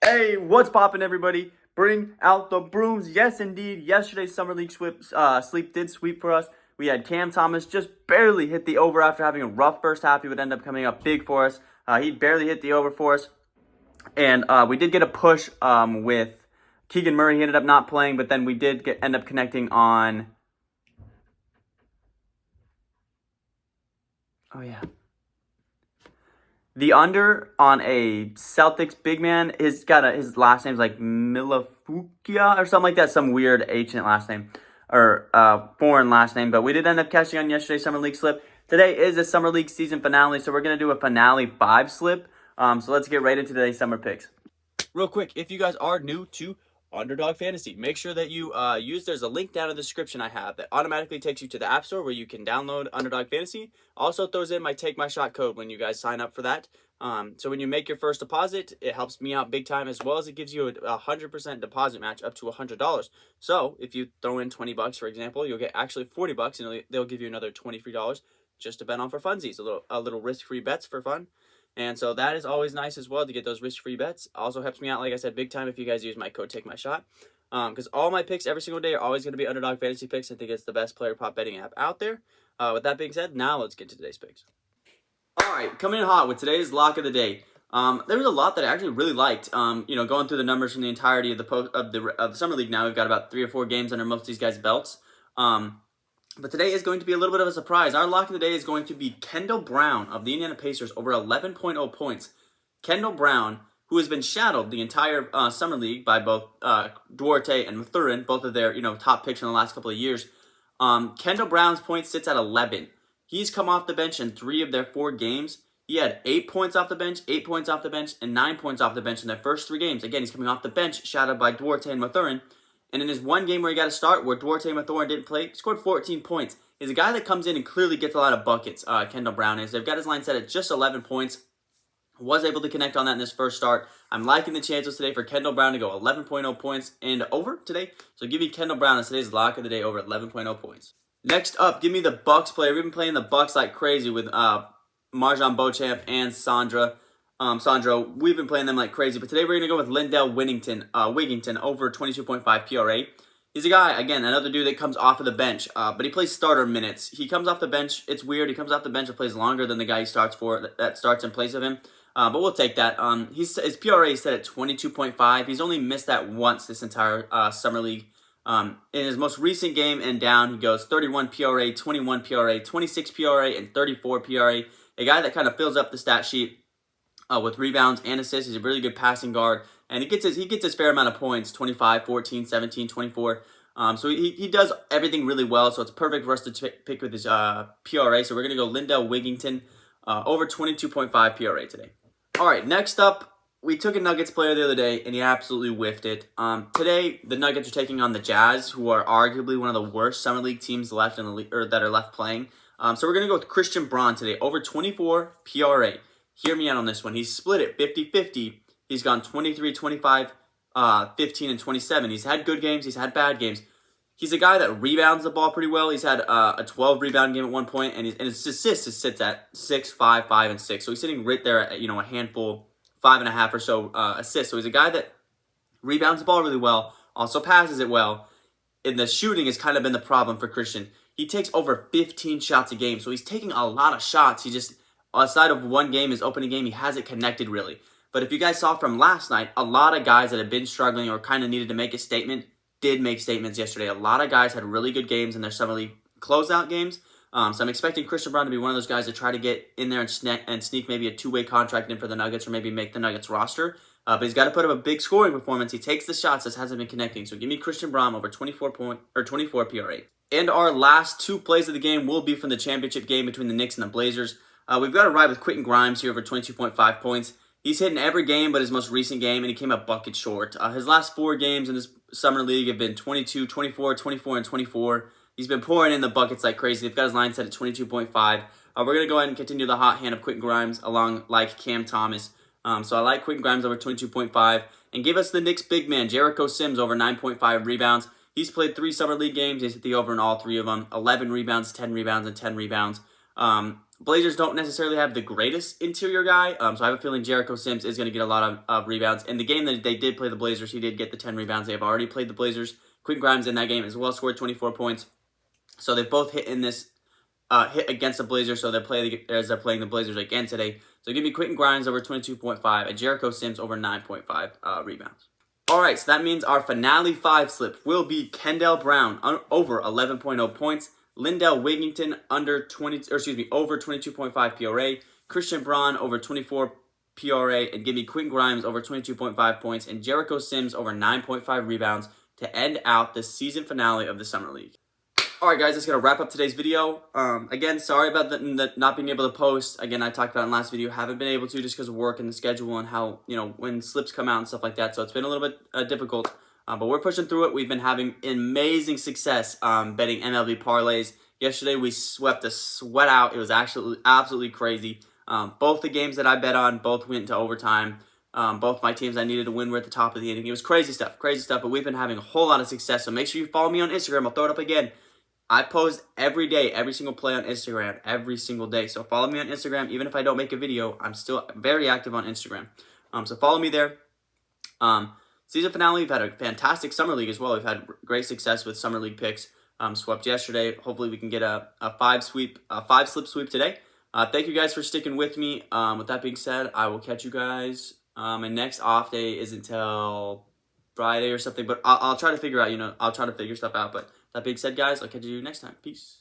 Hey, what's poppin', everybody? Bring out the brooms. Yes, indeed. Yesterday's Summer League sleep did sweep for us. We had Cam Thomas just barely hit the over after having a rough first half. He would end up coming up big for us. He barely hit the over for us. And we did get a push with Keegan Murray. He ended up not playing, but then we did end up connecting on... Oh, yeah. The under on a Celtics big man, his last name's like Milafukia or something like that, some weird ancient last name or foreign last name. But we did end up catching on yesterday's Summer League slip. Today is a Summer League season finale, so we're gonna do a finale 5 slip. So let's get right into today's summer picks. Real quick, if you guys are new to Underdog Fantasy, make sure that you there's a link down in the description I have that automatically takes you to the App Store where you can download Underdog Fantasy. Also throws in my Take My Shot code when you guys sign up for that. So when you make your first deposit, it helps me out big time, as well as it gives you a 100% deposit match up to $100. So if you throw in 20 bucks, for example, you'll get actually 40 bucks, and they'll give you another 20 free dollars just to bet on for funsies, a little risk-free bets for fun. And so that is always nice as well to get those risk-free bets. Also helps me out, like I said, big time if you guys use my code TAKEMYSHOT. Because all my picks every single day are always going to be Underdog Fantasy picks. I think it's the best player prop betting app out there. With that being said, now let's get to today's picks. All right, coming in hot with today's lock of the day. There was a lot that I actually really liked. Going through the numbers from the entirety of the summer league now, we've got about 3 or 4 games under most of these guys' belts. But today is going to be a little bit of a surprise. Our lock of the day is going to be Kendall Brown of the Indiana Pacers over 11.0 points. Kendall Brown, who has been shadowed the entire summer league by both Duarte and Mathurin, both of their top picks in the last couple of years. Kendall Brown's points sits at 11. He's come off the bench in 3 of their 4 games. He had 8 points off the bench, 8 points off the bench, and 9 points off the bench in their first 3 games. Again, he's coming off the bench, shadowed by Duarte and Mathurin. And in his one game where he got a start, where Duarte and Mathurin didn't play, he scored 14 points. He's a guy that comes in and clearly gets a lot of buckets, Kendall Brown is. They've got his line set at just 11 points. Was able to connect on that in his first start. I'm liking the chances today for Kendall Brown to go 11.0 points and over today. So give me Kendall Brown as today's lock of the day over 11.0 points. Next up, give me the Bucks player. We've been playing the Bucks like crazy with Marjan Beauchamp and Sandro. We've been playing them like crazy. But today we're going to go with Lindell Wigginton over 22.5 PRA. He's a guy, again, another dude that comes off of the bench, but he plays starter minutes. He comes off the bench. It's weird. He comes off the bench and plays longer than the guy he starts for that starts in place of him. But we'll take that. His PRA is set at 22.5. He's only missed that once this entire summer league. In his most recent game and down, he goes 31 PRA, 21 PRA, 26 PRA, and 34 PRA. A guy that kind of fills up the stat sheet with rebounds and assists. He's a really good passing guard, and he gets his fair amount of points, 25, 14, 17, 24. So he does everything really well, so it's perfect for us to pick with his PRA. So we're going to go Lindell Wigginton over 22.5 PRA today. All right, next up, we took a Nuggets player the other day, and he absolutely whiffed it. Today, the Nuggets are taking on the Jazz, who are arguably one of the worst summer league teams left in the league, or that are left playing. So we're going to go with Christian Braun today, over 24 PRA. Hear me out on this one. He's split it 50-50. He's gone 23, 25, 15, and 27. He's had good games. He's had bad games. He's a guy that rebounds the ball pretty well. He's had a 12 rebound game at one point, and his assists sits at 6, 5, 5, and 6. So he's sitting right there at a handful, 5.5 or so assists. So he's a guy that rebounds the ball really well, also passes it well. And the shooting has kind of been the problem for Christian. He takes over 15 shots a game, so he's taking a lot of shots. He just, aside of one game, his opening game, he hasn't connected really. But if you guys saw from last night, a lot of guys that have been struggling or kind of needed to make a statement did make statements yesterday. A lot of guys had really good games in their summer league closeout games. So I'm expecting Christian Braun to be one of those guys to try to get in there and sneak maybe a 2-way contract in for the Nuggets, or maybe make the Nuggets roster. But he's got to put up a big scoring performance. He takes the shots, just hasn't been connecting. So give me Christian Braun over 24 PRA. And our last 2 plays of the game will be from the championship game between the Knicks and the Blazers. We've got to ride with Quentin Grimes here over 22.5 points. He's hitting every game but his most recent game, and he came up bucket short. His last 4 games in this summer league have been 22, 24, 24, and 24. He's been pouring in the buckets like crazy. They've got his line set at 22.5. We're going to go ahead and continue the hot hand of Quentin Grimes along like Cam Thomas. So I like Quentin Grimes over 22.5. And give us the Knicks big man, Jericho Sims, over 9.5 rebounds. He's played 3 summer league games. He's hit the over in all 3 of them. 11 rebounds, 10 rebounds, and 10 rebounds. Blazers don't necessarily have the greatest interior guy, so I have a feeling Jericho Sims is going to get a lot of rebounds. In the game that they did play the Blazers, he did get the 10 rebounds. They have already played the Blazers. Quentin Grimes in that game as well scored 24 points. So they've both hit in this hit against the Blazers, so they're playing the Blazers again today. So give me Quentin Grimes over 22.5 and Jericho Sims over 9.5 rebounds. All right, so that means our finale 5 slip will be Kendall Brown over 11.0 points, Lindell Wigington over 22.5 PRA, Christian Braun over 24 PRA, and give me Quentin Grimes over 22.5 points and Jericho Sims over 9.5 rebounds to end out the season finale of the Summer League. Alright guys, that's going to wrap up today's video. Again, sorry about the not being able to post. Again, I talked about in the last video, haven't been able to just because of work and the schedule and how, when slips come out and stuff like that. So it's been a little bit difficult, but we're pushing through it. We've been having amazing success betting MLB parlays. Yesterday, we swept the sweat out. It was actually absolutely crazy. Both the games that I bet on, both went into overtime. Both my teams I needed to win were at the top of the inning. It was crazy stuff, but we've been having a whole lot of success. So make sure you follow me on Instagram. I'll throw it up again. I post every day, every single play on Instagram, every single day. So follow me on Instagram. Even if I don't make a video, I'm still very active on Instagram. So follow me there. Season finale, we've had a fantastic Summer League as well. We've had great success with Summer League picks. Swept yesterday. Hopefully we can get a 5-slip sweep today. Thank you guys for sticking with me. With that being said, I will catch you guys. My next off day is until Friday or something, but I'll try to figure out, I'll try to figure stuff out. But that being said, guys, I'll catch you next time. Peace.